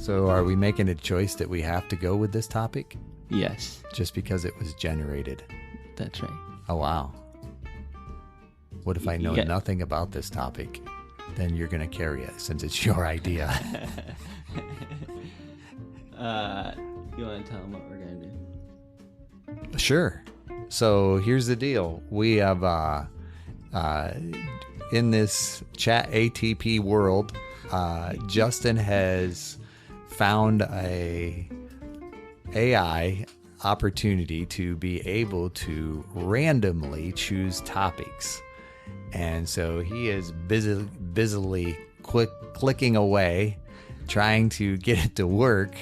So are we making a choice that we have to go with this topic? Yes. Just because it was generated? That's right. Oh, wow. What if I know nothing about this topic? Then you're going to carry it since it's your idea. You want to tell them what we're going to do? Sure. So here's the deal. We have, in this chat ATP world, Justin has found a AI opportunity to be able to randomly choose topics. And so he is busily clicking away, trying to get it to work.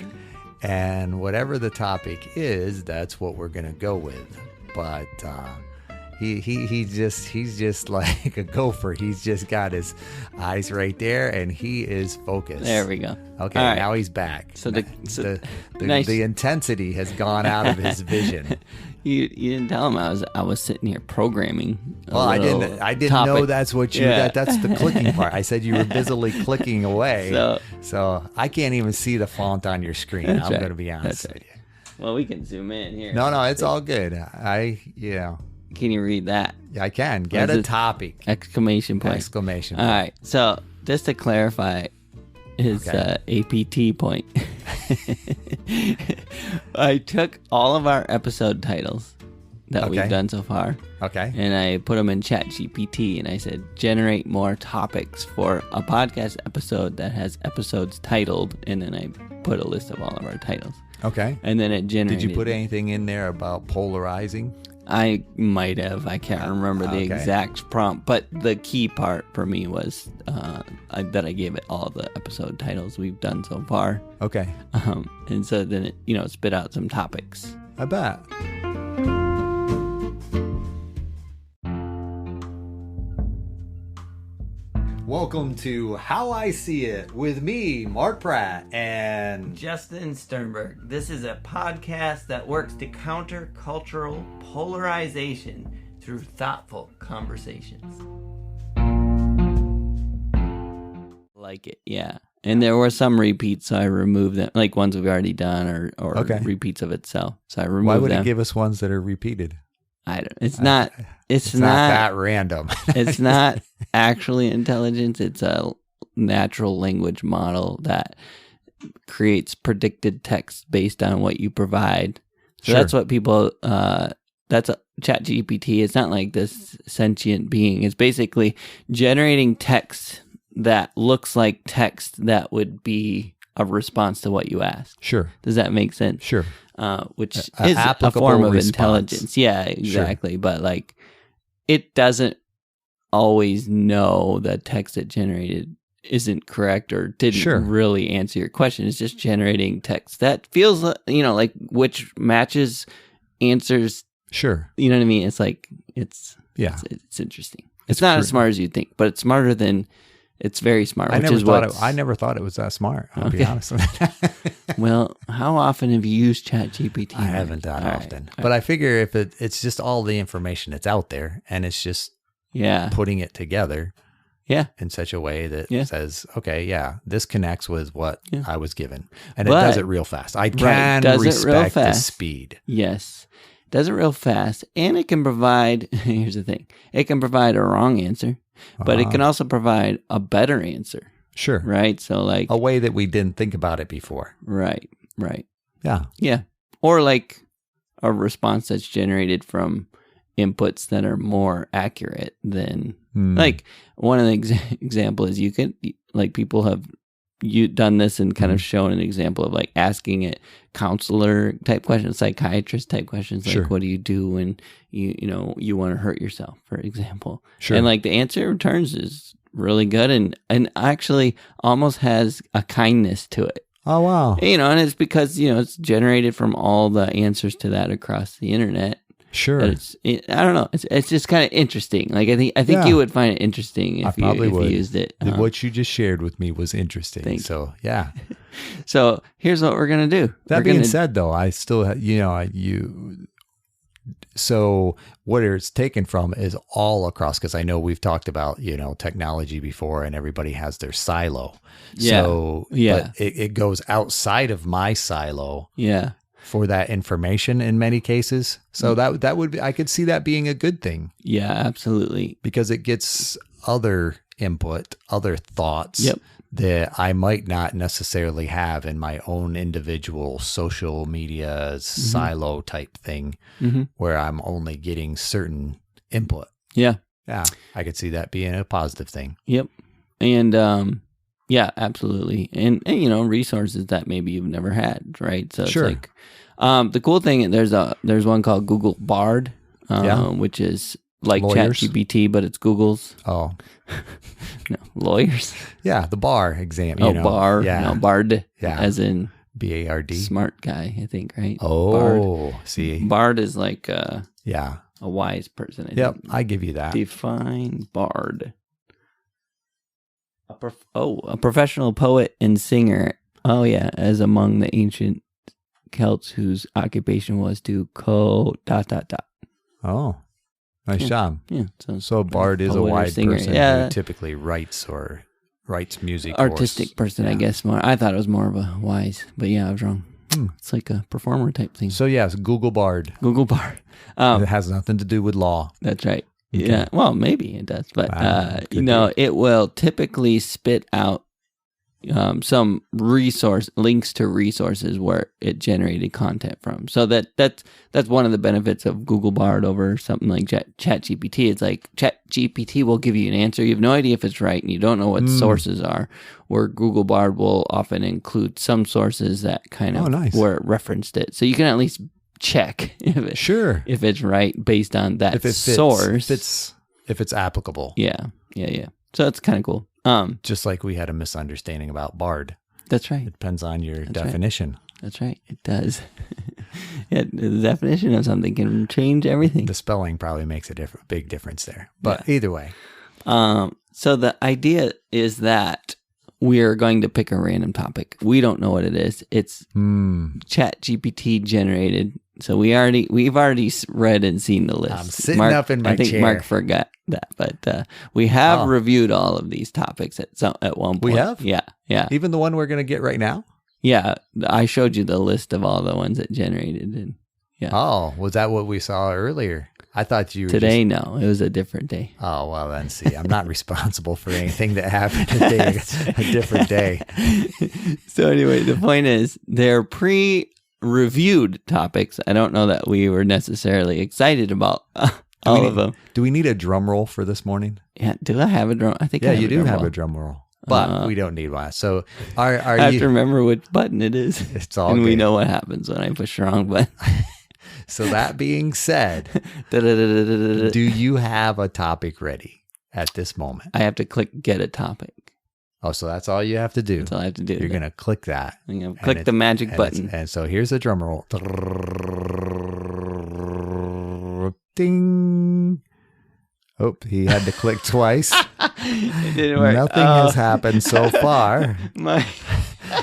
And whatever the topic is, that's what we're going to go with. But he's just like a gopher. He's just got his eyes right there, and he is focused. There we go. Okay, right. Now he's back. So the nice. The intensity has gone out of his vision. You didn't tell him I was sitting here programming. Well, I didn't know that's what you. Yeah. That's the clicking part. I said you were busily clicking away. So I can't even see the font on your screen. I'm going to be honest with you. Well, we can zoom in here. No, it's all good. Can you read that? I can. Get a topic. Exclamation point. Exclamation point. point. All right. So just to clarify his APT point, I took all of our episode titles that we've done so far. Okay. And I put them in ChatGPT, and I said, generate more topics for a podcast episode that has episodes titled, and then I put a list of all of our titles. Okay. And then it generated. Did you put anything in there about polarizing? I might have. I can't remember the exact prompt, but the key part for me was that I gave it all the episode titles we've done so far. Okay. And so then it spit out some topics. I bet. Welcome to How I See It with me, Mark Pratt, and Justin Sternberg. This is a podcast that works to counter cultural polarization through thoughtful conversations. Like it, yeah. And there were some repeats, so I removed them, like ones we've already done or repeats of itself. So I removed them. Why would it give us ones that are repeated? I don't. It's not that random. It's not actually intelligence. It's a natural language model that creates predicted text based on what you provide. So that's what people. That's a ChatGPT. It's not like this sentient being. It's basically generating text that looks like text that would be a response to what you asked. Sure. Does that make sense? Sure. Which is a form of intelligence. Yeah, exactly. Sure. But like, it doesn't always know that text it generated isn't correct or didn't really answer your question. It's just generating text that feels, like which matches answers. Sure. You know what I mean? It's like, it's interesting. It's not as smart as you'd think, but it's smarter than. It's very smart. I never thought it was that smart. I'll be honest with you. Well, how often have you used ChatGPT? I haven't that often, but I figure if it's just all the information that's out there, and it's just putting it together, in such a way that says, okay, this connects with what I was given, and it does it real fast. I can respect the speed. Yes, does it real fast, and it can provide. Here's the thing: it can provide a wrong answer. But it can also provide a better answer. Sure. Right? So like a way that we didn't think about it before. Right. Yeah. Yeah. Or like a response that's generated from inputs that are more accurate than like one of the example is you can like people have done this and kind of shown an example of like asking it counselor type questions, psychiatrist type questions, like what do you do when you want to hurt yourself, for example. Sure. And like the answer it returns is really good and actually almost has a kindness to it. Oh wow. And it's because it's generated from all the answers to that across the internet. Sure. I don't know. It's just kind of interesting. Like I think you would find it interesting if you used it. What you just shared with me was interesting. So yeah. So here's what we're gonna do. That being said, though, I still So what it's taken from is all across, because I know we've talked about, technology before, and everybody has their silo. Yeah. So but it goes outside of my silo. Yeah. For that information in many cases. So that would be, I could see that being a good thing. Yeah, absolutely. Because it gets other input, other thoughts Yep. that I might not necessarily have in my own individual social media silo type thing, where I'm only getting certain input. Yeah. Yeah, I could see that being a positive thing. Yep. And yeah, absolutely. And resources that maybe you've never had, right? So Sure. it's like the cool thing, there's one called Google Bard, which is like Lawyers? ChatGPT, but it's Google's. Oh, No, lawyers. yeah, the bar exam. Bar. Yeah. No, Bard. Yeah. As in BARD. smart guy, I think, right? Oh, Bard. see. Bard is like Yeah. a wise person. I Yep, think. I give you that. Define Bard. A professional poet and singer. Oh yeah, as among the ancient Celts whose occupation was to Oh, nice job. Yeah. So a bard is a poet or wide singer. person Yeah. who typically writes music. Artistic person, I guess. More. I thought it was more of a wise, but yeah, I was wrong. It's like a performer type thing. So yes, Google Bard. Google Bard. It has nothing to do with law. That's right. Okay. Yeah. Well, maybe it does, but Could be. it will typically spit out some links to resources where it generated content from. So that's one of the benefits of Google Bard over something like ChatGPT. It's like ChatGPT will give you an answer. You have no idea if it's right, and you don't know what sources are. Where Google Bard will often include some sources that kind of where it referenced it, so you can at least check if it's right based on that source. If it's applicable. Yeah. So that's kind of cool. Just like we had a misunderstanding about Bard. That's right. It depends on your definition. Right. That's right. It does. The definition of something can change everything. The spelling probably makes a big difference there. But either way. So the idea is that we are going to pick a random topic. We don't know what it is. It's ChatGPT generated. So we've already read and seen the list. I'm sitting up in my chair. I think Mark forgot that, but we have reviewed all of these topics at one point. We have? Yeah. Even the one we're going to get right now? Yeah, I showed you the list of all the ones it generated. And yeah. Oh, was that what we saw earlier? I thought you were Today, no, it was a different day. Oh, well, then see, I'm not responsible for anything that happened today, a different day. So anyway, the point is they're pre-reviewed topics. I don't know that we were necessarily excited about all of them. Do we need a drum roll for this morning? Yeah, do I have a drum? I think yeah, I have you a do drum have roll. a drum roll, but we don't need one. So I have to remember which button it is. It's all and good. We know what happens when I push the wrong button. So that being said, do you have a topic ready at this moment? I have to click get a topic. Oh, so that's all you have to do. That's all I have to do. You're going to click that. I'm going to click the magic button. And so here's a drum roll. Ding. Oh, he had to click twice. It didn't work. Nothing has happened so far.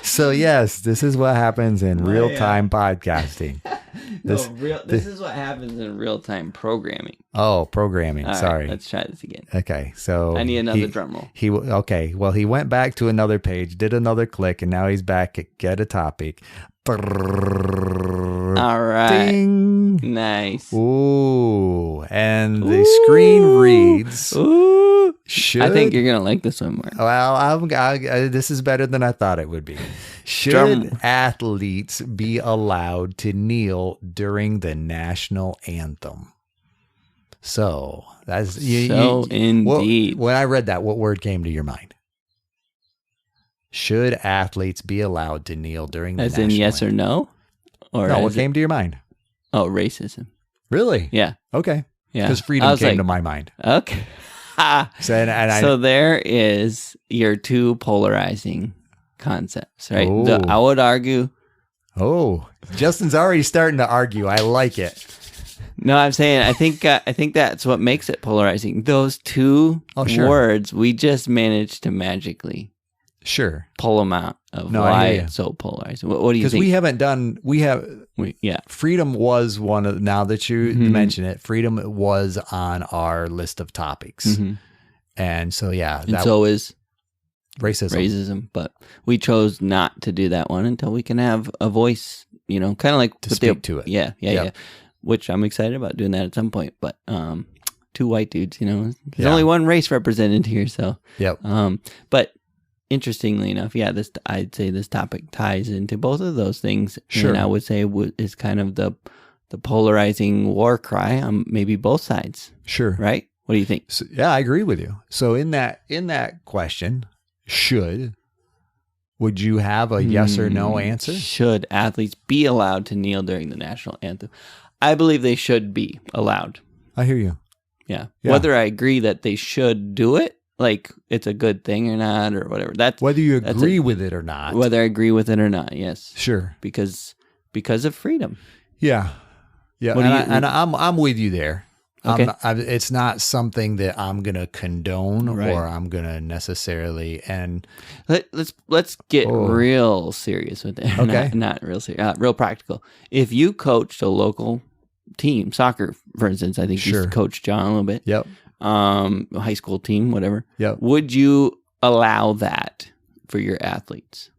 So yes, this is what happens in real-time podcasting. This is what happens in real-time programming. Oh, programming. All Sorry. Right, let's try this again. Okay, so I need another drum roll. Well, he went back to another page, did another click, and now he's back at get a topic. All right. Ding. Nice. Ooh, and the screen reads. Ooh. Should, I think you're gonna like this one more. Well, this is better than I thought it would be. Should athletes be allowed to kneel during the national anthem? So that's indeed. When I read that, what word came to your mind? Should athletes be allowed to kneel during the national anthem? As in yes or no? Or no, what came to your mind? Oh, racism. Really? Yeah. Okay. Yeah. Because freedom came to my mind. Okay. So there is your two polarizing concepts, right? Oh. I would argue. Oh, Justin's already starting to argue. I like it. No, I'm saying I think that's what makes it polarizing. Those two words we just managed to magically Sure. pull them out of No, why I hear you. it's so polarizing. What do you Because think? Yeah. freedom was one of, now that you Mhm. mention it, freedom was on our list of topics. Mhm. And so, yeah, And so is racism. but we chose not to do that one until we can have a voice, kind of like To with speak to it. Yeah. Yep. Which I'm excited about doing that at some point. But two white dudes, there's Yeah. only one race represented here, so Yep. but interestingly enough, I'd say this topic ties into both of those things. Sure. And I would say is kind of the polarizing war cry on maybe both sides, Sure. right? What do you think? So, yeah, I agree with you. So in that question, would you have a yes or no answer? Should athletes be allowed to kneel during the national anthem? I believe they should be allowed. I hear you. Yeah. Yeah. Whether I agree that they should do it, like it's a good thing or not, or whatever. Whether you agree with it or not. Whether I agree with it or not, yes. Sure. Because of freedom. Yeah. Yeah. And I'm with you there. Okay. It's not something that I'm going to condone Right. or I'm going to necessarily. And Let's get real serious with it. Okay. Not real serious. Real practical. If you coached a local team, soccer, for instance, I think Sure. you coached John a little bit. Yep. High school team, whatever. Yep. Would you allow that for your athletes?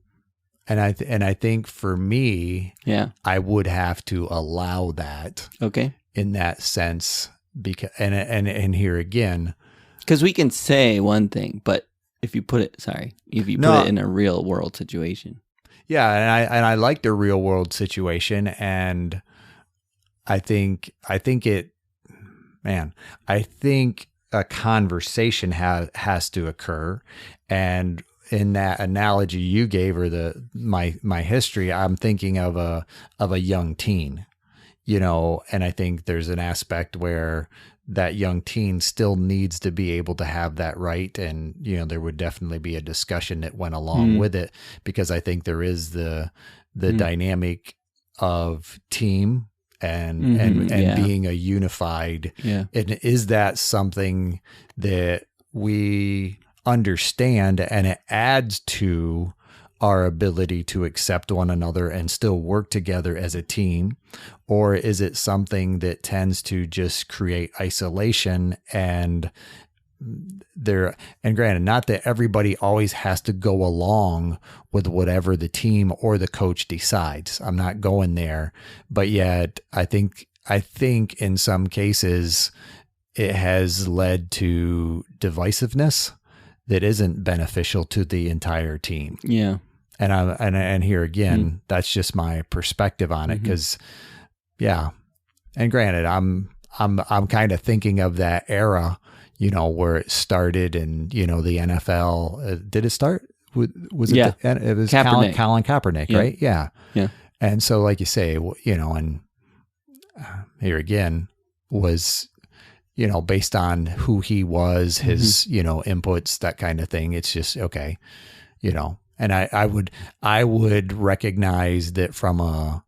And I think for me, Yeah. I would have to allow that Okay. in that sense, because and here again, Because we can say one thing, but if you put it No. it in a real world situation. yeah, and I like the real world situation, and I think a conversation has to occur, and in that analogy you gave, or my history, I'm thinking of a young teen, and I think there's an aspect where that young teen still needs to be able to have that right. And, there would definitely be a discussion that went along with it, because I think there is the dynamic of team and Yeah. being a unified. Yeah. And is that something that we understand, and it adds to our ability to accept one another and still work together as a team? Or is it something that tends to just create isolation? And granted, not that everybody always has to go along with whatever the team or the coach decides. I'm not going there, but yet I think in some cases it has led to divisiveness that isn't beneficial to the entire team. Yeah. And here again, that's just my perspective on it. Cause yeah. And granted, I'm kind of thinking of that era, where it started, and, the NFL, did it start? Was it? Yeah. It was Kaepernick. Colin Kaepernick, Yeah. right? Yeah. Yeah. And so, like you say, and here again was, based on who he was, his, inputs, that kind of thing. It's just, okay, and I would recognize that from a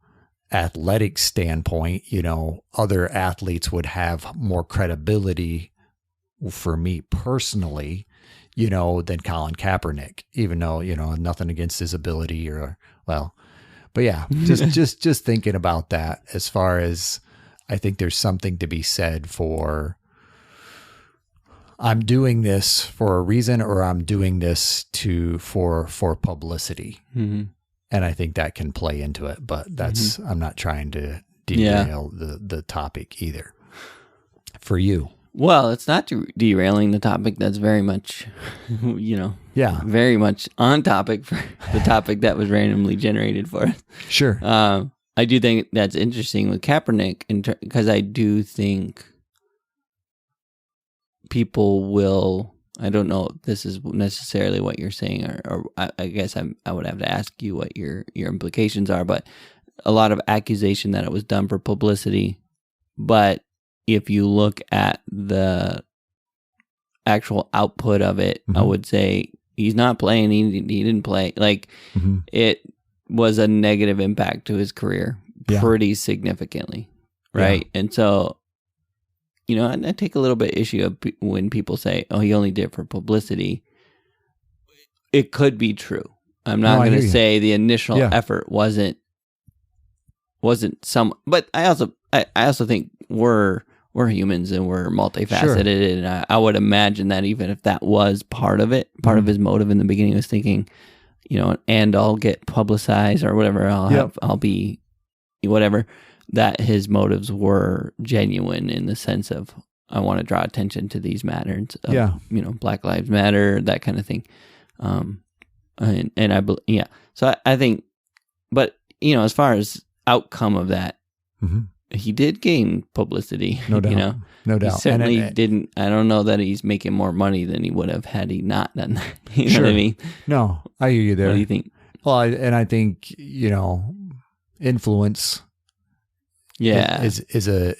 athletic standpoint, other athletes would have more credibility for me personally, than Colin Kaepernick, even though, nothing against his ability but yeah, just thinking about that, as far as I think there's something to be said for, I'm doing this for a reason, or I'm doing this for publicity. Mm-hmm. And I think that can play into it, but that's, I'm not trying to derail the topic either. For you. Well, it's not derailing the topic. That's very much, very much on topic for the topic that was randomly generated for us. Sure. I do think that's interesting with Kaepernick, because I do think people will, I don't know if this is necessarily what you're saying, or I guess I would have to ask you what your implications are, but a lot of accusation that it was done for publicity. But if you look at the actual output of it, I would say he's not playing. He didn't play. Like, it was a negative impact to his career pretty significantly. Right. Yeah. And so, I take a little bit issue of when people say, oh, he only did it for publicity. it could be true. I'm not going to say the initial effort wasn't some, but I also think we're humans and we're multifaceted, and I would imagine that even if that was part of it, part of his motive in the beginning was thinking, and I'll get publicized or whatever, I'll be whatever, that his motives were genuine in the sense of, I want to draw attention to these matters of, Black Lives Matter, that kind of thing. And I believe, so I think, but as far as outcome of that, he did gain publicity. No doubt. No doubt. He certainly didn't. I don't know that he's making more money than he would have had he not done that. You know what I mean? No, I hear you there. What do you think? Well, I think influence. Yeah, is a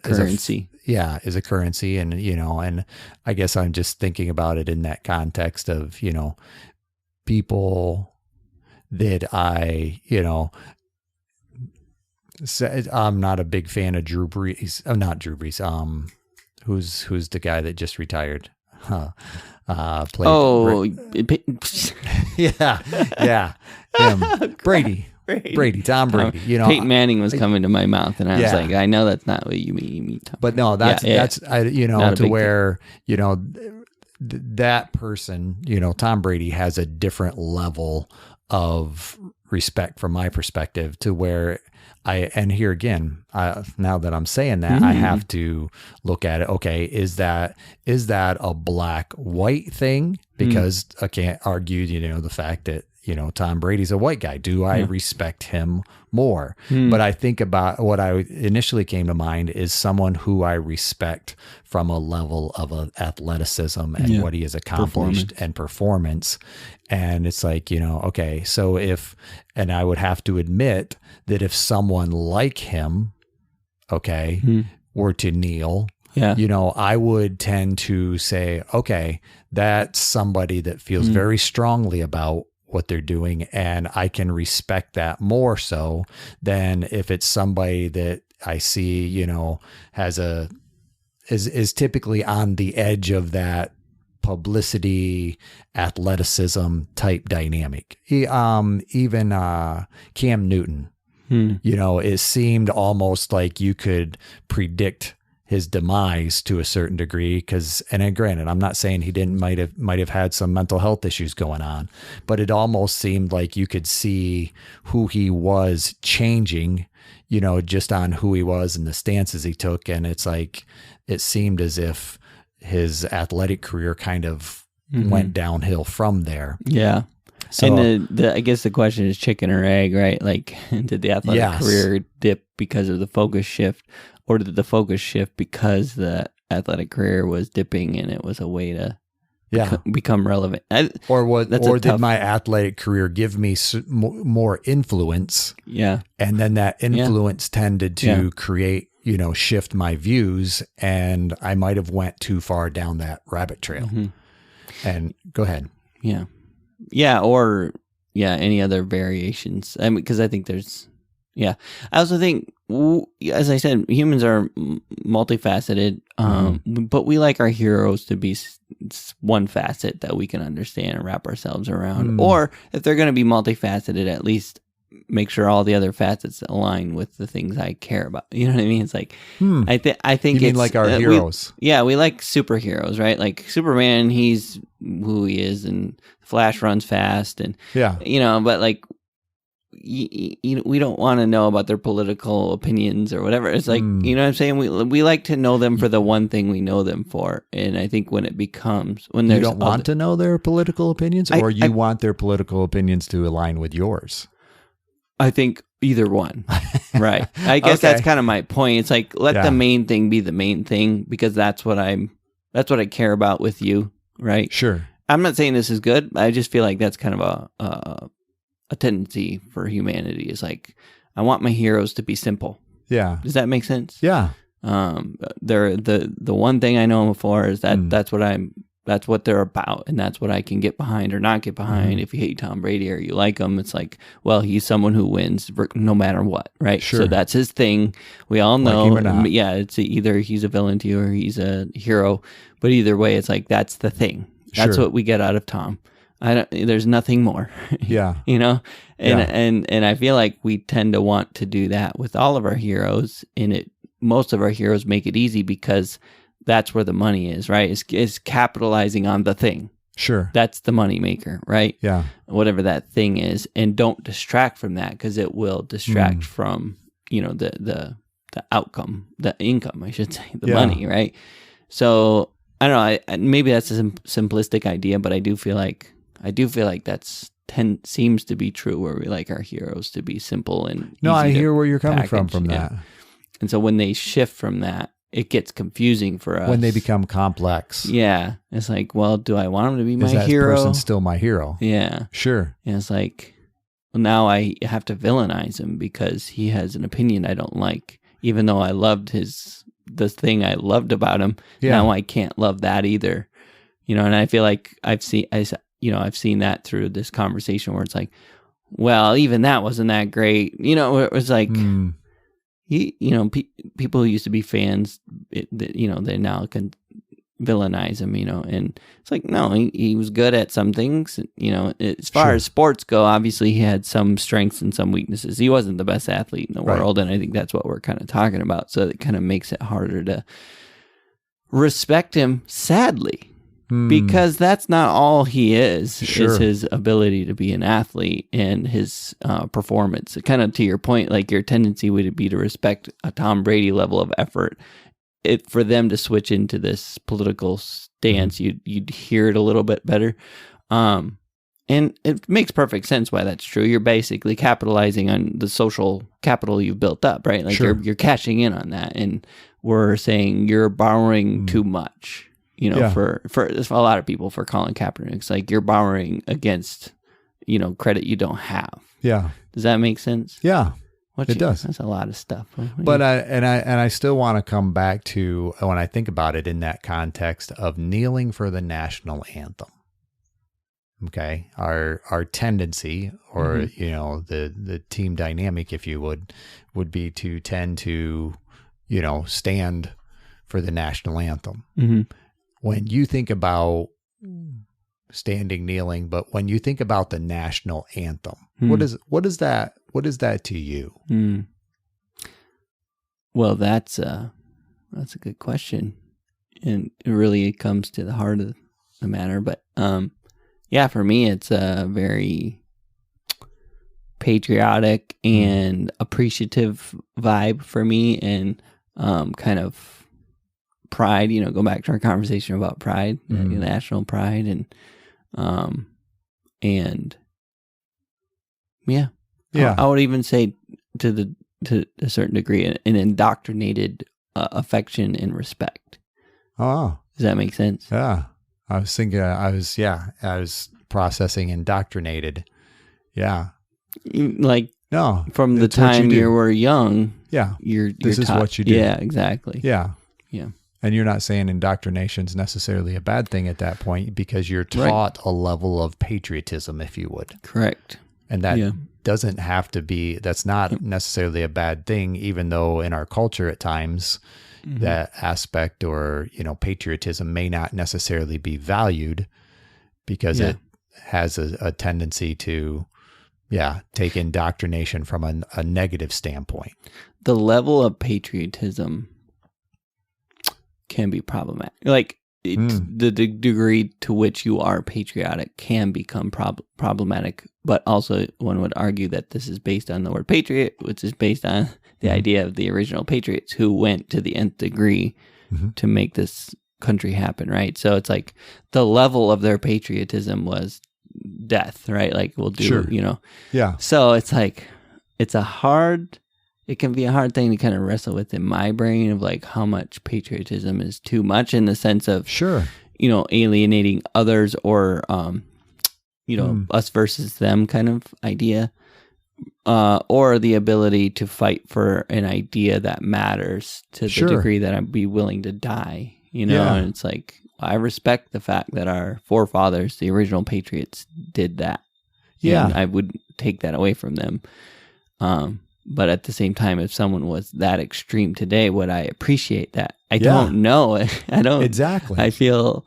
currency. Is a currency, and and I guess I'm just thinking about it in that context of people that I I'm not a big fan of Drew Brees. Not Drew Brees. Who's the guy that just retired? Him. Brady, Tom Brady. Peyton Manning was coming to my mouth, and I was like, I know that's not what you mean. Tom. But no, that's to where that person, Tom Brady has a different level of respect from my perspective, to where and here again, now that I'm saying that, I have to look at it. Okay, is that a black white thing? Because I can't argue, the fact that Tom Brady's a white guy. Do I respect him more? But I think about what I initially came to mind is someone who I respect from a level of athleticism and what he has accomplished and performance. And it's like, okay, so and I would have to admit that if someone like him, were to kneel, I would tend to say, okay, that's somebody that feels very strongly about what they're doing, and I can respect that more so than if it's somebody that I see, is typically on the edge of that publicity, athleticism type dynamic. Even Cam Newton, it seemed almost like you could predict his demise to a certain degree, and granted, I'm not saying he might have had some mental health issues going on, but it almost seemed like you could see who he was changing, just on who he was and the stances he took. And it's like, it seemed as if his athletic career kind of went downhill from there. Yeah. So, and I guess the question is chicken or egg, right? Like, did the athletic career dip because of the focus shift? Or did the focus shift because the athletic career was dipping and it was a way to become relevant? Or did my athletic career give me more influence? Yeah. And then that influence tended to create, shift my views, and I might have went too far down that rabbit trail. And go ahead. Yeah. Yeah. Or any other variations. I mean, because I think there's, I also think, as I said, humans are multifaceted, but we like our heroes to be one facet that we can understand and wrap ourselves around. Or if they're going to be multifaceted, at least make sure all the other facets align with the things I care about. You know what I mean? It's like, I think you mean like our heroes. We like superheroes, right? Like Superman, he's who he is, and Flash runs fast, and but like, we don't want to know about their political opinions or whatever. It's like, you know what I'm saying? We like to know them for the one thing we know them for. And I think when you don't want to know their political opinions, or you want their political opinions to align with yours? I think either one. Right. I guess that's kind of my point. It's like, let the main thing be the main thing, because that's what I care about with you. Right. Sure. I'm not saying this is good. I just feel like that's kind of a tendency for humanity, is like, I want my heroes to be simple. Yeah. Does that make sense? Yeah. They're the one thing I know them for is that that's what they're about, and that's what I can get behind or not get behind. If you hate Tom Brady or you like him, it's like, well, he's someone who wins no matter what, right? Sure. So that's his thing. We all know. Like him or not. Yeah, it's either he's a villain to you or he's a hero, but either way, it's like, that's the thing. That's what we get out of Tom. there's nothing more. Yeah. You know? And Yeah. and I feel like we tend to want to do that with all of our heroes, and most of our heroes make it easy because that's where the money is, right? It's capitalizing on the thing. Sure. That's the money maker, right? Yeah. Whatever that thing is, and don't distract from that, because it will distract from, the outcome, the income, I should say, the money, right? So I don't know. Maybe that's a simplistic idea, but I do feel like that's seems to be true, where we like our heroes to be simple and no. I hear where you're coming package, from that. And so when they shift from that, it gets confusing for us. When they become complex. Yeah. It's like, well, do I want him to be my hero? Is that person still my hero? Yeah. Sure. And it's like, well, now I have to villainize him because he has an opinion I don't like, even though I loved the thing I loved about him. Yeah. Now I can't love that either. And I feel like I've seen that through this conversation where it's like, well, even that wasn't that great. It was like, people who used to be fans, they now can villainize him, and it's like, no, he was good at some things, as far as sports go. Obviously he had some strengths and some weaknesses. He wasn't the best athlete in the world, and I think that's what we're kind of talking about. So it kind of makes it harder to respect him, sadly, because that's not all he is. Is his ability to be an athlete and his performance. Kind of to your point, like your tendency would be to respect a Tom Brady level of effort. For them to switch into this political stance, you'd hear it a little bit better. And it makes perfect sense why that's true. You're basically capitalizing on the social capital you've built up, right? Like you're cashing in on that, and we're saying you're borrowing too much. For a lot of people, for Colin Kaepernick, it's like you're borrowing against, credit you don't have. Yeah. Does that make sense? Yeah. It does. That's a lot of stuff. But I still want to come back to, when I think about it in that context of kneeling for the national anthem. Okay, our tendency, or the team dynamic, if you would be to tend to, stand for the national anthem. Mm-hmm. When you think about standing, kneeling, but when you think about the national anthem, what is that to you? Well, that's a good question, and it really comes to the heart of the matter. But for me, it's a very patriotic and appreciative vibe for me, and kind of pride. Go back to our conversation about pride, national pride, and I would even say to a certain degree an indoctrinated affection and respect. Oh, does that make sense? Yeah, I was thinking. I was processing indoctrinated. Yeah, like no, from the time you were young. Yeah, this is what you do. Yeah, exactly. Yeah. And you're not saying indoctrination is necessarily a bad thing at that point, because you're taught a level of patriotism, if you would. Correct. And that doesn't have to be, that's not necessarily a bad thing, even though in our culture at times that aspect, or, patriotism may not necessarily be valued, because it has a tendency to, take indoctrination from a negative standpoint. The level of patriotism can be problematic. Like the degree to which you are patriotic can become problematic, but also one would argue that this is based on the word patriot, which is based on the idea of the original patriots who went to the nth degree to make this country happen, right? So it's like the level of their patriotism was death, right? Like we'll do, Yeah. So it's like, it can be a hard thing to kind of wrestle with in my brain, of like how much patriotism is too much, in the sense of, alienating others, or, us versus them kind of idea, or the ability to fight for an idea that matters to the degree that I'd be willing to die, and it's like, I respect the fact that our forefathers, the original patriots, did that. Yeah. And I wouldn't take that away from them. But at the same time, if someone was that extreme today, would I appreciate that? I don't know. I don't. Exactly. I feel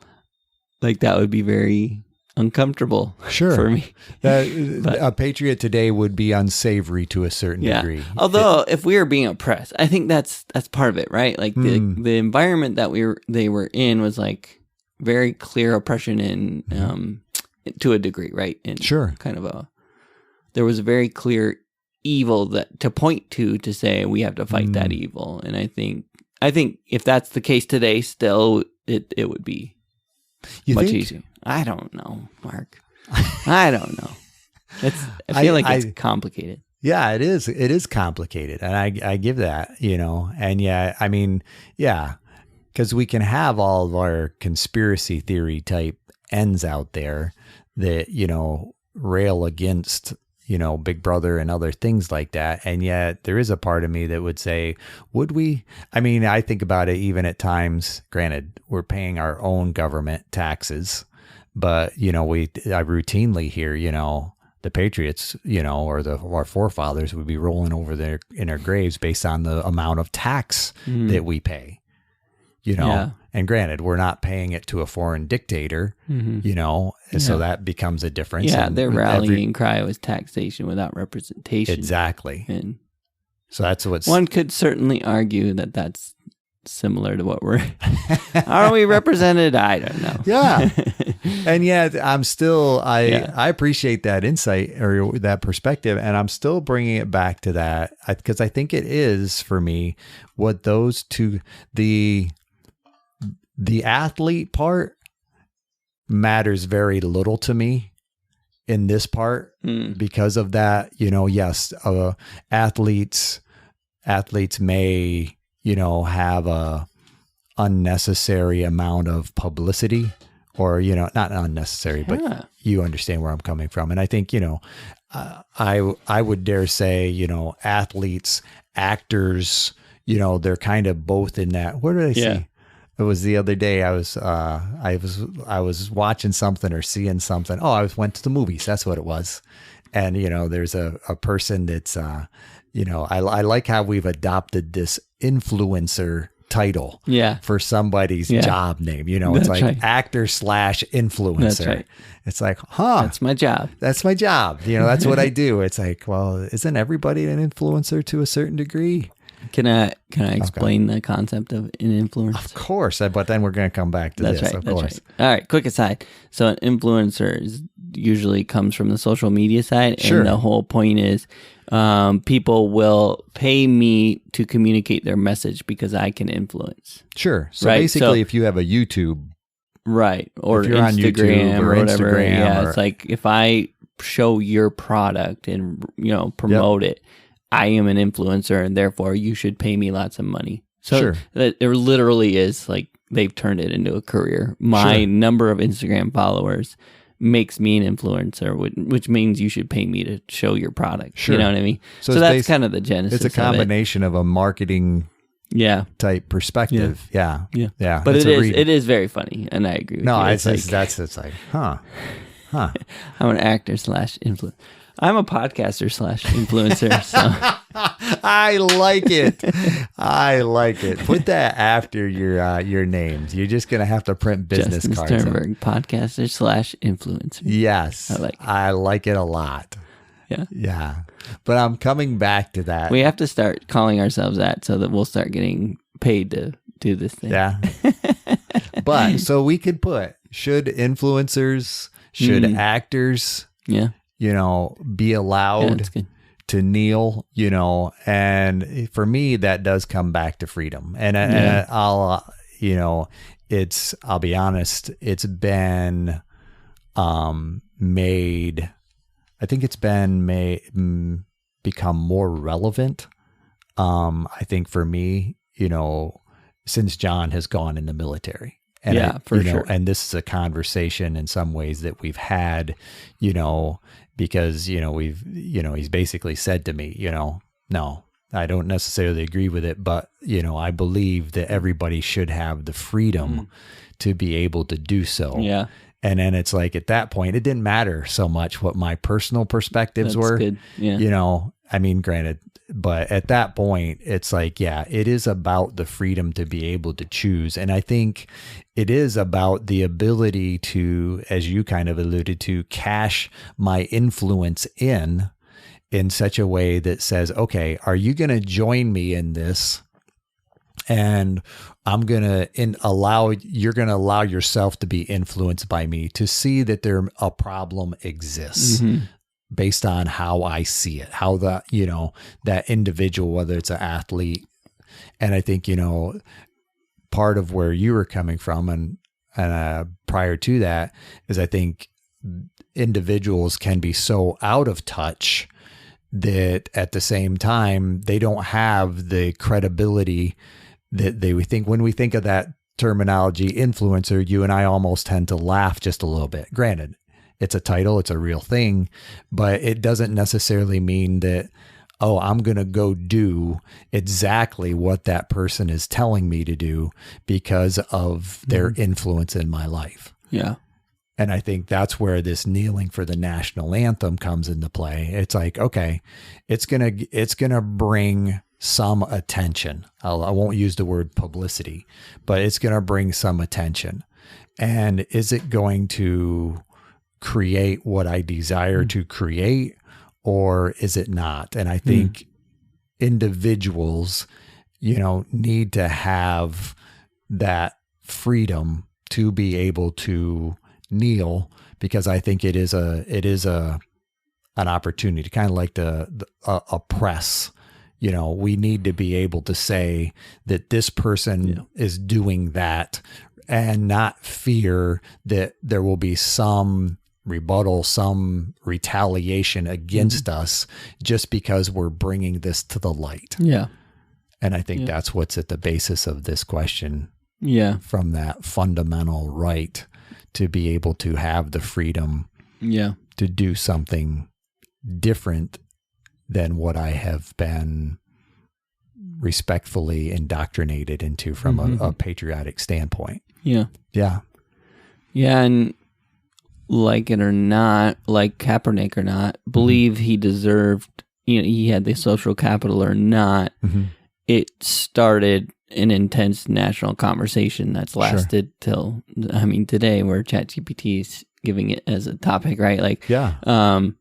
like that would be very uncomfortable Sure. for me. A patriot today would be unsavory to a certain degree. Although if we were being oppressed, I think that's part of it, right? Like the environment that they were in was like very clear oppression and to a degree, right? And sure. kind of there was a very clear evil that to point to say we have to fight that evil. And I think if that's the case today, still it would be much easier. I don't know, Mark. I don't know. I feel like it's complicated. Yeah, it is. It is complicated. And I give that, and yeah, I mean, yeah, because we can have all of our conspiracy theory type ends out there that, rail against, Big Brother and other things like that. And yet there is a part of me that would say, would we? I mean, I think about it even at times, granted, we're paying our own government taxes. But, I routinely hear, the patriots, or our forefathers would be rolling over in their graves based on the amount of tax that we pay, And granted, we're not paying it to a foreign dictator, so that becomes a difference. Yeah, and their rallying cry was taxation without representation. Exactly. And so that's what's... One could certainly argue that that's similar to what are we represented? I don't know. Yeah. And yet I'm still, I appreciate that insight or that perspective. And I'm still bringing it back to that because I think it is for me what those two, the athlete part matters very little to me in this part because of that, yes, athletes may, have a unnecessary amount of publicity or, not unnecessary, but you understand where I'm coming from. And I think, I would dare say, athletes, actors, they're kind of both in that. What did I see? It was the other day I was watching something or seeing something. Oh, I went to the movies. That's what it was. And, there's a person that's, I like how we've adopted this influencer title for somebody's job name. It's like right. actor / influencer. That's right. It's like, that's my job. That's my job. That's what I do. It's like, well, isn't everybody an influencer to a certain degree? Can I explain the concept of an influencer? Of course, but then we're going to come back to this. Right, of course. Right. All right, quick aside. So an influencer usually comes from the social media side, and the whole point is people will pay me to communicate their message because I can influence. Sure. So basically, if you have a YouTube, right, or if you're Instagram on YouTube or whatever, Instagram, it's like if I show your product and promote it. I am an influencer and therefore you should pay me lots of money. So it literally is like they've turned it into a career. My number of Instagram followers makes me an influencer, which means you should pay me to show your product. Sure. You know what I mean? So that's kind of the genesis. It's a combination of a marketing type perspective. Yeah. But it is very funny and I agree with you. No, it's like, huh. I'm an actor / influencer. I'm a podcaster / influencer. So I like it. I like it. Put that after your names. You're just gonna have to print business Justin cards. Sternberg, podcaster / influencer. Yes, I like it a lot. Yeah. But I'm coming back to that. We have to start calling ourselves that so that we'll start getting paid to do this thing. Yeah. But so we could put should influencers, should actors, be allowed to kneel, and for me, that does come back to freedom. And I'll be honest, it's been made, I think it's been become more relevant. I think for me, since John has gone in the military. And for sure. And this is a conversation in some ways that we've had, because, he's basically said to me, no, I don't necessarily agree with it, but, I believe that everybody should have the freedom to be able to do so. Yeah. And then it's like, at that point, it didn't matter so much what my personal perspectives were, good. Yeah. I mean, granted, but at that point, it's like, yeah, it is about the freedom to be able to choose. And I think it is about the ability to, as you kind of alluded to, cash my influence in such a way that says, okay, are you going to join me in this? And you're going to allow yourself to be influenced by me to see that a problem exists. Based on how I see it, how that individual, whether it's an athlete. And I think, part of where you were coming from and prior to that is I think individuals can be so out of touch that at the same time, they don't have the credibility that they would think. When we think of that terminology influencer, you and I almost tend to laugh just a little bit. Granted, it's a title, it's a real thing, but it doesn't necessarily mean that, oh, I'm going to go do exactly what that person is telling me to do because of their influence in my life. Yeah. And I think that's where this kneeling for the national anthem comes into play. It's like, okay, it's going to bring some attention. I won't use the word publicity, but it's going to bring some attention. And is it going to create what I desire to create, or is it not? And I think individuals, need to have that freedom to be able to kneel, because I think it is an opportunity, kind of like a press. We need to be able to say that this person is doing that and not fear that there will be some rebuttal, some retaliation against us just because we're bringing this to the light. Yeah. And I think that's what's at the basis of this question. Yeah. From that fundamental right to be able to have the freedom to do something different than what I have been respectfully indoctrinated into from a patriotic standpoint. Yeah. Yeah. Yeah. And like it or not, like Kaepernick or not, believe he deserved, he had the social capital or not, it started an intense national conversation that's lasted till, today, where ChatGPT is giving it as a topic, right? Like, I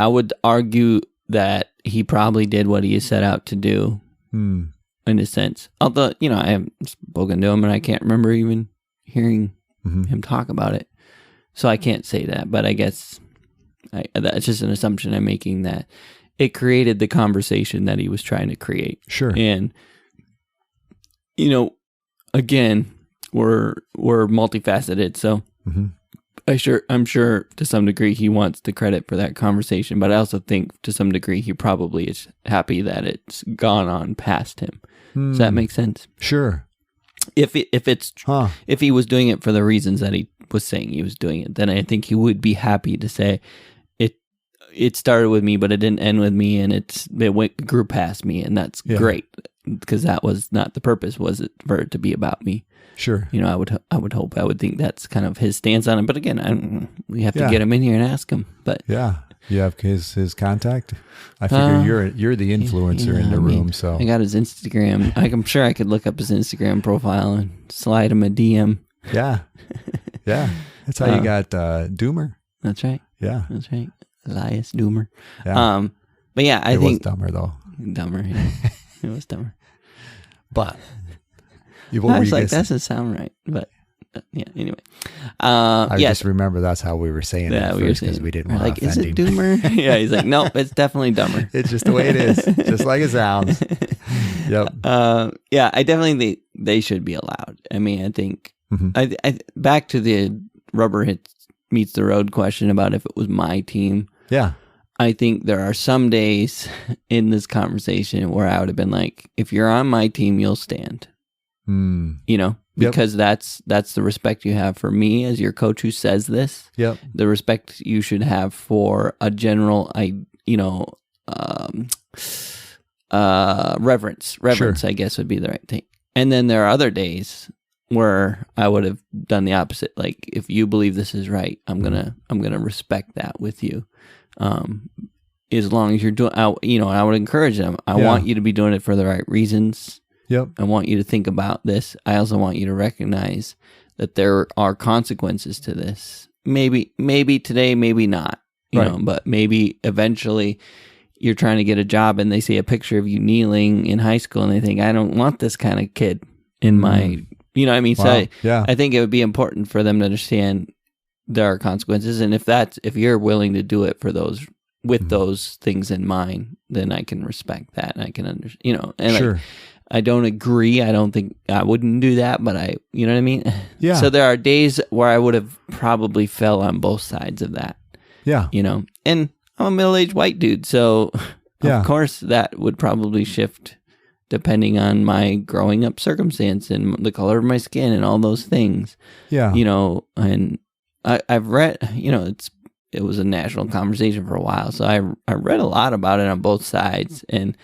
would argue that he probably did what he set out to do in a sense. Although, I haven't spoken to him and I can't remember even hearing him talk about it. So I can't say that, but I guess that's just an assumption I'm making, that it created the conversation that he was trying to create. Sure. And, again, we're multifaceted. So I'm sure to some degree he wants the credit for that conversation, but I also think to some degree he probably is happy that it's gone on past him. Does that make sense? Sure. If he was doing it for the reasons that he was saying he was doing it, then I think he would be happy to say it started with me, but it didn't end with me, and it grew past me, and that's great, because that was not the purpose, was it, for it to be about me. Sure. I would think that's kind of his stance on it. But again, we have to get him in here and ask him. But you have his contact. I figure you're the influencer in the room. So I got his Instagram. I'm sure I could look up his Instagram profile and slide him a DM. Yeah. That's how you got Doomer. That's right. Yeah, that's right. Elias Doomer. Yeah. But yeah, I think it was dumber though. Dumber. Yeah. It was dumber. But I was like, that doesn't sound right. But anyway. I just remember that's how we were saying it first, because we didn't want to offend him. Is it Doomer? Yeah, he's like, nope, it's definitely dumber. It's just the way it is, just like it sounds. Yep. Yeah, I definitely think they should be allowed. I think I back to the rubber meets the road question about if it was my team. Yeah. I think there are some days in this conversation where I would have been like, if you're on my team, you'll stand. Because that's the respect you have for me as your coach who says this. Yep. The respect you should have for a general, reverence, sure. I guess would be the right thing. And then there are other days where I would have done the opposite. Like, if you believe this is right, I'm gonna respect that with you. as long as you're doing, I would encourage them. I want you to be doing it for the right reasons. Yep. I want you to think about this. I also want you to recognize that there are consequences to this. Maybe today, maybe not, you know, but maybe eventually you're trying to get a job and they see a picture of you kneeling in high school and they think, I don't want this kind of kid in my, you know what I mean? Wow. So I think it would be important for them to understand there are consequences. And if you're willing to do it for those, with those things in mind, then I can respect that and I can understand, you know, and sure. like, I don't agree. I don't think I wouldn't do that, but you know what I mean? Yeah. So there are days where I would have probably fell on both sides of that. Yeah. You know, and I'm a middle-aged white dude. So of course that would probably shift depending on my growing up circumstance and the color of my skin and all those things. Yeah. You know, and I've read, you know, it was a national conversation for a while. So I read a lot about it on both sides, and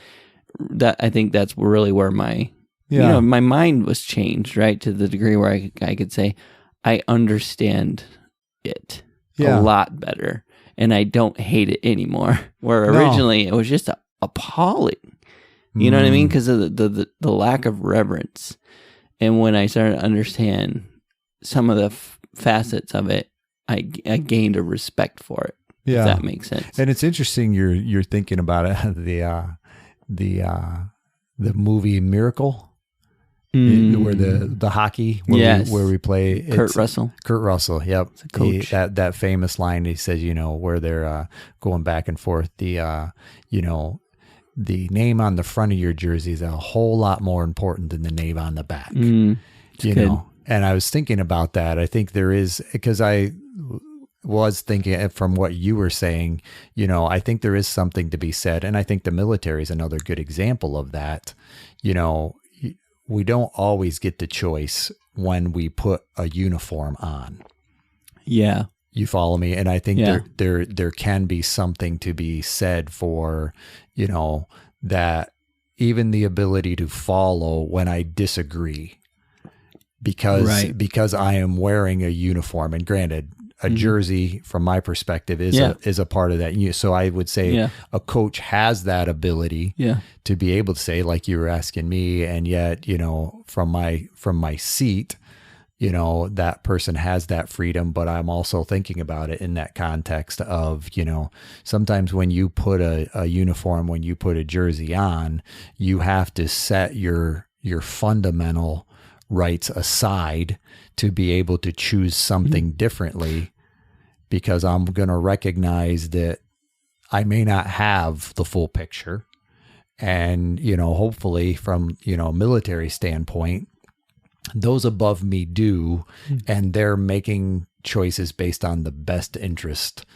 that I think that's really where my you know, my mind was changed, right, to the degree where I could say I understand it a lot better and I don't hate it anymore, where originally it was just appalling, you know what I mean, because of the lack of reverence. And when I started to understand some of the facets of it, I gained a respect for it. If that makes sense. And it's interesting you're thinking about it, the movie Miracle, where the hockey, where we play Kurt Russell. Yep, coach. That famous line he says, you know, where they're going back and forth. You know, the name on the front of your jersey is a whole lot more important than the name on the back. You know, and I was thinking about that. I think there is, because I was thinking from what you were saying, you know, I think there is something to be said. And I think the military is another good example of that. You know, we don't always get the choice when we put a uniform on. Yeah. You follow me? And I think there can be something to be said for, you know, that even the ability to follow when I disagree, because I am wearing a uniform. And granted, a jersey, from my perspective, is a part of that. So I would say a coach has that ability to be able to say, like you were asking me, and yet, you know, from my seat, you know, that person has that freedom. But I'm also thinking about it in that context of, you know, sometimes when you put a uniform, when you put a jersey on, you have to set your fundamental rights aside to be able to choose something differently, because I'm going to recognize that I may not have the full picture. And, you know, hopefully from, you know, a military standpoint, those above me do, and they're making choices based on the best interest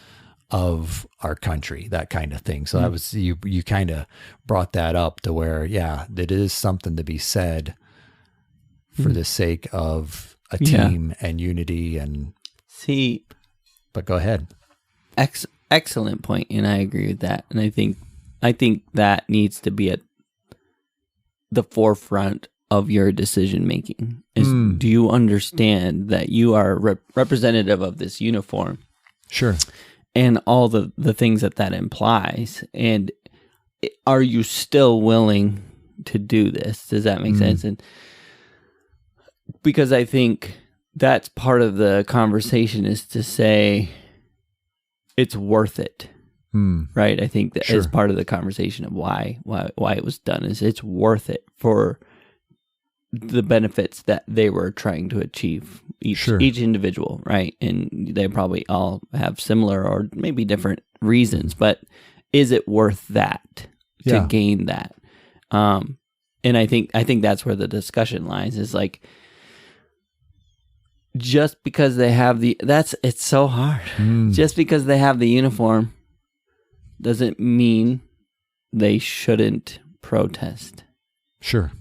of our country, that kind of thing. So that was, you kind of brought that up to where, that is something to be said for the sake of a team and unity and but go ahead. Excellent point, and I agree with that. And I think that needs to be at the forefront of your decision making. Do you understand that you are representative of this uniform? Sure. And all the things that implies, and are you still willing to do this? Does that make sense? And because I think that's part of the conversation, is to say it's worth it, right? I think that is part of the conversation of why it was done, is it's worth it for the benefits that they were trying to achieve, each individual, right? And they probably all have similar or maybe different reasons, but is it worth that to gain that? And I think that's where the discussion lies, is like, just because they have it's so hard. Just because they have the uniform doesn't mean they shouldn't protest. Sure.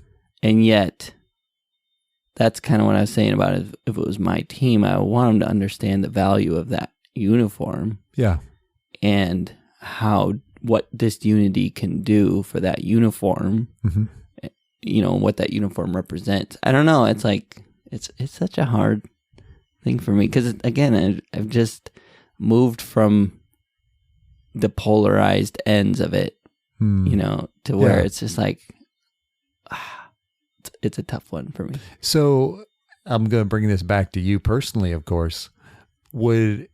And yet, that's kind of what I was saying about it. If it was my team, I would want them to understand the value of that uniform. Yeah. And what this unity can do for that uniform, you know, what that uniform represents. I don't know. It's like, it's such a hard thing for me, because again, I've just moved from the polarized ends of it, you know, to where it's just like, it's a tough one for me. So I'm going to bring this back to you personally, of course. When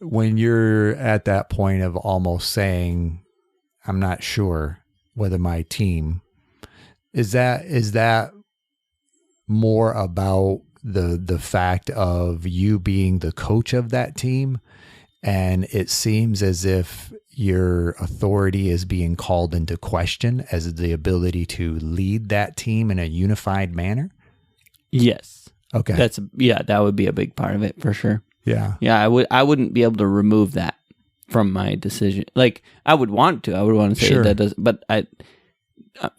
you're at that point of almost saying, I'm not sure whether my team, is that more about the fact of you being the coach of that team, and it seems as if your authority is being called into question as the ability to lead that team in a unified manner? Yes. Okay. That would be a big part of it for sure. Yeah. Yeah, I wouldn't be able to remove that from my decision. Like, I would want to say Sure. that does, but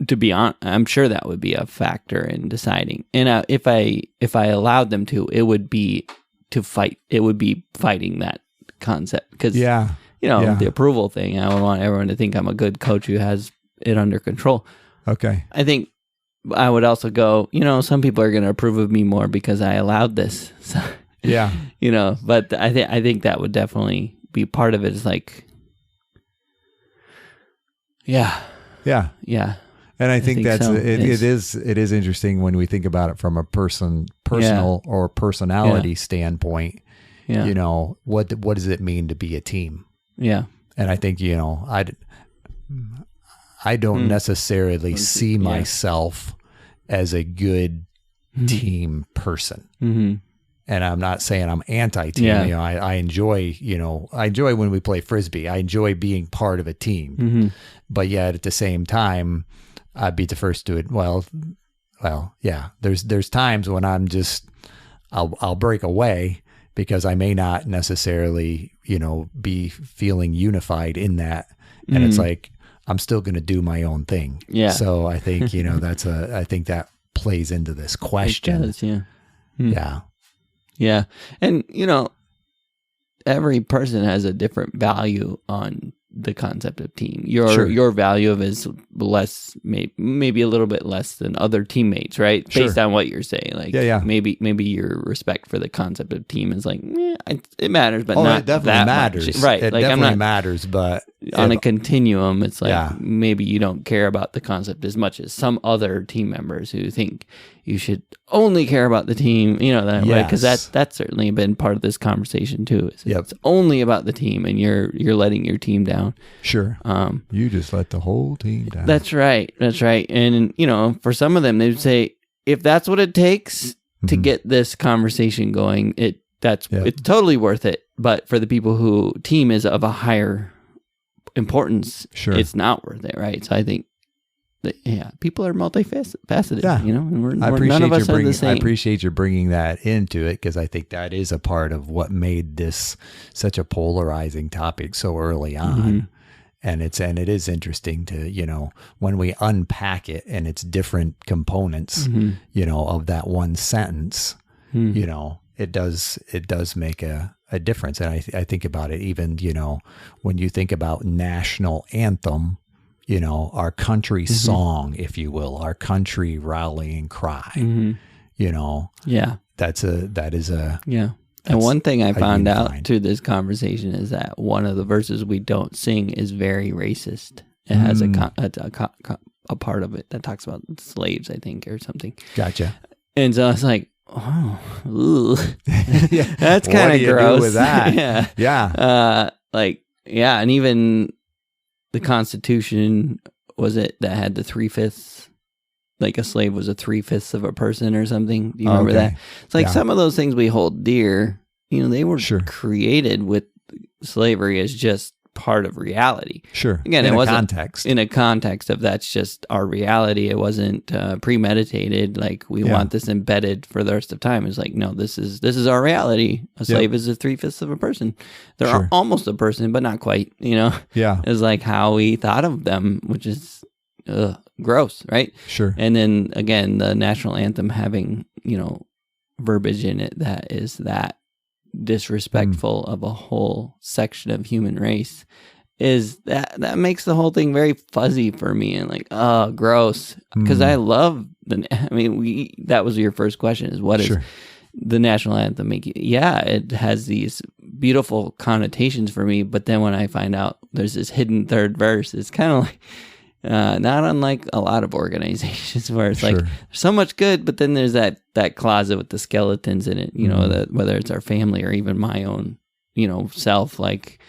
to be honest, I'm sure that would be a factor in deciding. And if I allowed them to, it would be to fight. It would be fighting that concept because the approval thing. I would want everyone to think I'm a good coach who has it under control. Okay. I think I would also go, some people are going to approve of me more because I allowed this. So, yeah. But I think that would definitely be part of it. Is like, yeah. And I think that's so. it is interesting when we think about it from a personal or personality standpoint. Yeah. What does it mean to be a team? Yeah. And I think I don't necessarily see myself as a good team person. Mm-hmm. And I'm not saying I'm anti-team. Yeah. I enjoy when we play Frisbee. I enjoy being part of a team. Mm-hmm. But yet at the same time, I'd be the first to it. Well, yeah. There's times when I'll break away because I may not necessarily, be feeling unified in that. And it's like, I'm still going to do my own thing. Yeah. So I think, I think that plays into this question. It does, yeah. Yeah. Yeah. And, every person has a different value on the concept of team. Your value of is less, maybe a little bit less than other teammates, right? Sure. Based on what you're saying. Like, maybe your respect for the concept of team is like, it matters, but not it definitely that matters. Much. Right. It like, definitely matters, but on a continuum, it's like maybe you don't care about the concept as much as some other team members who think you should only care about the team, that way. Because that's certainly been part of this conversation too. It's only about the team, and you're letting your team down. Sure. You just let the whole team down. That's right. And for some of them, they would say, if that's what it takes to get this conversation going, it's totally worth it. But for the people who team is of a higher importance, it's not worth it, right? So I think that, people are multifaceted. And none of us are the same. I appreciate you bringing that into it, because I think that is a part of what made this such a polarizing topic so early on. Mm-hmm. And it is interesting to, when we unpack it and its different components, of that one sentence, it does make a difference. And I think about it even, when you think about national anthem, our country song, if you will, our country rallying cry, that is a. And one thing I found out through this conversation is that one of the verses we don't sing is very racist. It has a part of it that talks about slaves, I think, or something. Gotcha. And so I was like, oh, that's kind of gross. Do with that? Yeah. And even the Constitution, was it that had the 3/5? Like a slave was a 3/5 of a person or something. Do you remember that? It's like some of those things we hold dear, they were created with slavery as just part of reality. Sure. Again, in it wasn't context. In a context of that's just our reality. It wasn't premeditated. Like we want this embedded for the rest of time. It's like, no, this is our reality. A slave is a 3/5 of a person. They're almost a person, but not quite. Yeah. It's like how we thought of them, which is gross, right? Sure. And then again, the national anthem having verbiage in it that is that disrespectful of a whole section of human race is that makes the whole thing very fuzzy for me and like, oh, gross. Because I love that was your first question, is what is the national anthem make you? Yeah, it has these beautiful connotations for me. But then when I find out there's this hidden third verse, it's kind of like, not unlike a lot of organizations where it's like, there's so much good, but then there's that closet with the skeletons in it, you know, that whether it's our family or even my own, you know, self, like,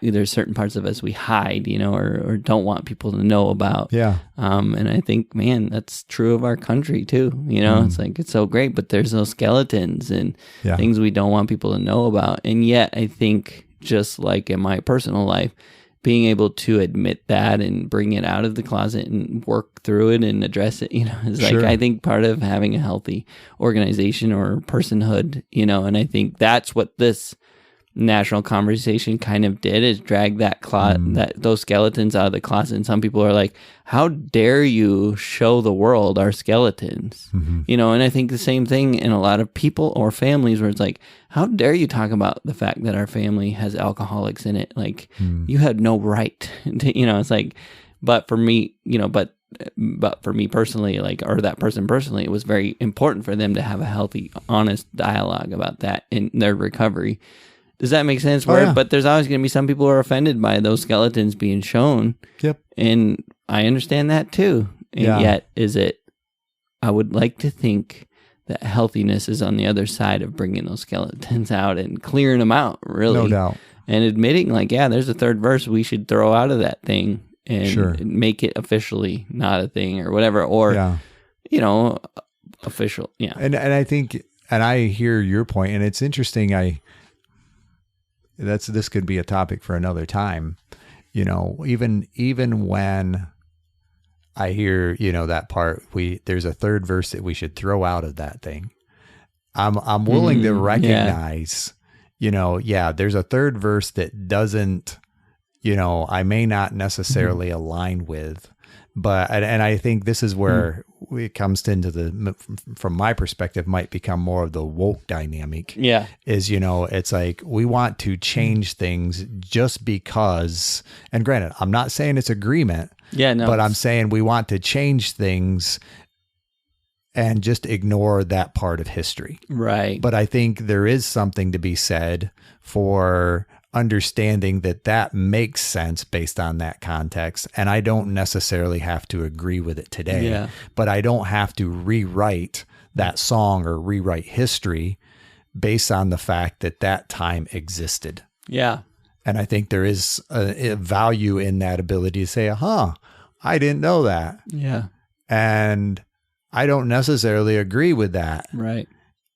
there's certain parts of us we hide, you know, or don't want people to know about. Yeah. And I think, man, that's true of our country too. You know, it's like, it's so great, but there's those skeletons and things we don't want people to know about. And yet I think, just like in my personal life, being able to admit that and bring it out of the closet and work through it and address it, you know, is like, I think part of having a healthy organization or personhood, you know, and I think that's what this national conversation kind of did, is drag that those skeletons out of the closet. And some people are like, how dare you show the world our skeletons? You know, and I think the same thing in a lot of people or families where it's like, how dare you talk about the fact that our family has alcoholics in it? Like, you had no right to, you know, it's like, but for me, you know, but for me personally, like, or that person personally, it was very important for them to have a healthy, honest dialogue about that in their recovery. Does that make sense? But there's always going to be some people who are offended by those skeletons being shown. Yep. And I understand that too. And yet, I would like to think that healthiness is on the other side of bringing those skeletons out and clearing them out, really. No doubt. And admitting, like, there's a third verse we should throw out of that thing and make it officially not a thing or whatever. Or, you know, official. Yeah. And I think, and I hear your point, and it's interesting. This could be a topic for another time, you know, even when I hear, you know, that part, there's a third verse that we should throw out of that thing. I'm willing to recognize, you know, there's a third verse that doesn't, you know, I may not necessarily align with, but, and I think this is where it comes into from my perspective, might become more of the woke dynamic. Yeah. Is, you know, it's like, we want to change things just because, and granted, I'm not saying it's agreement. Yeah, no. But I'm saying we want to change things and just ignore that part of history. Right. But I think there is something to be said for understanding that makes sense based on that context. And I don't necessarily have to agree with it today, but I don't have to rewrite that song or rewrite history based on the fact that time existed. Yeah. And I think there is a value in that ability to say, I didn't know that. Yeah. And I don't necessarily agree with that. Right.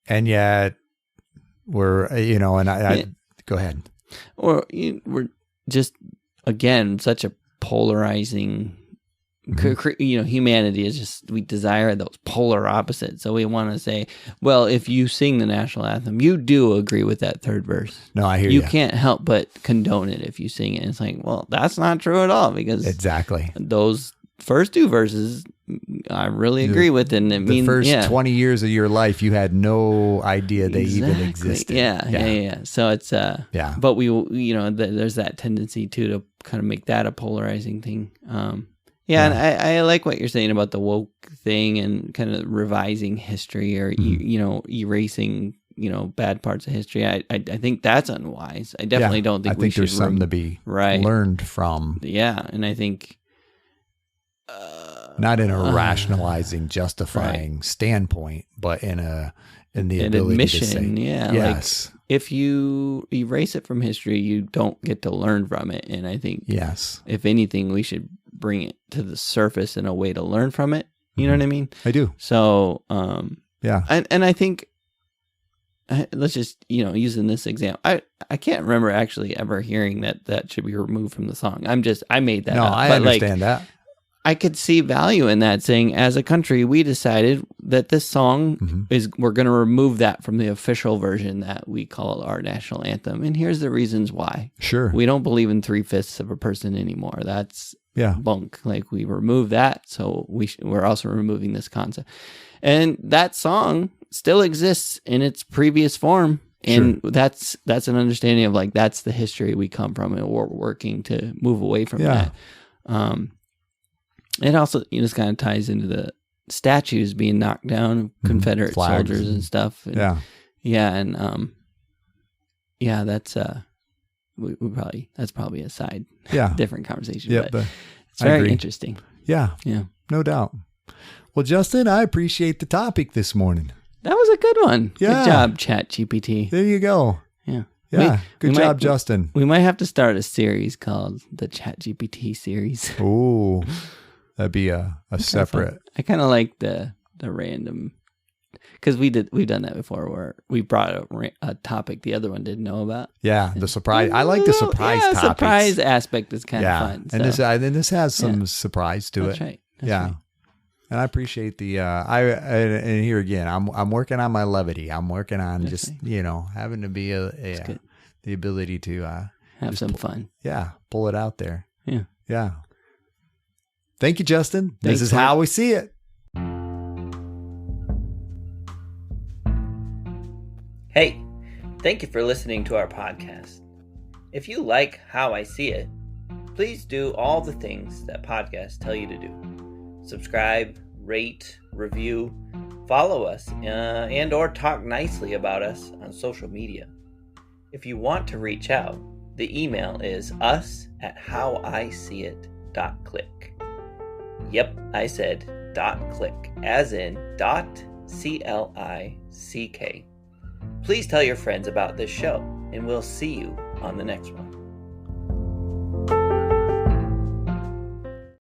And yet we're, you know, and I go ahead. Or we're just, again, such a polarizing, you know, humanity is just, we desire those polar opposites. So we want to say, well, if you sing the national anthem, you do agree with that third verse. No, I hear you. You can't help but condone it if you sing it. It's like, well, that's not true at all, because those first two verses I really agree with. And it means the first 20 years of your life, you had no idea they even existed. Yeah. So it's, but we, you know, there's that tendency to kind of make that a polarizing thing. And I like what you're saying about the woke thing and kind of revising history or, you know, erasing, you know, bad parts of history. I think that's unwise. I definitely don't think we should. There's something to be learned from. Yeah. And I think, not in a rationalizing, justifying standpoint, but in the ability admission, to say, yes. Like, if you erase it from history, you don't get to learn from it. And I think, if anything, we should bring it to the surface in a way to learn from it. You know what I mean? I do. So, and I think, let's just, you know, using this example, I can't remember actually ever hearing that should be removed from the song. I made that up. I understand that. I could see value in that, saying, as a country, we decided that this song we're going to remove that from the official version that we call our national anthem. And here's the reasons why. Sure. We don't believe in 3/5 of a person anymore. That's bunk. Like, we remove that. So we're also removing this concept. And that song still exists in its previous form. And that's an understanding of, like, that's the history we come from, and we're working to move away from that. It also, you know, this kind of ties into the statues being knocked down, Confederate soldiers and stuff. And, and yeah, that's we probably that's probably a side different conversation. Yeah, but it's very interesting. Yeah, no doubt. Well, Justin, I appreciate the topic this morning. That was a good one. Yeah. Good job, ChatGPT. There you go. Yeah. Yeah. Good job, Justin. We might have to start a series called the ChatGPT series. Ooh, that'd be a separate. I kind of like the random, because we've done that before where we brought a topic the other one didn't know about. Yeah, the surprise. I like the surprise topics. Surprise aspect is kind of fun. And this has some surprise to That's it. Right. That's right. And I appreciate the and here again, I'm working on my levity. I'm working on having to be the ability to have some fun. Yeah, pull it out there. Yeah. Yeah. Thank you, Justin. This is how we see it. Hey, thank you for listening to our podcast. If you like How I See It, please do all the things that podcasts tell you to do. Subscribe, rate, review, follow us, and or talk nicely about us on social media. If you want to reach out, the email is us@howiseeit.click. Yep, I said .click, as in .click. Please tell your friends about this show, and we'll see you on the next one.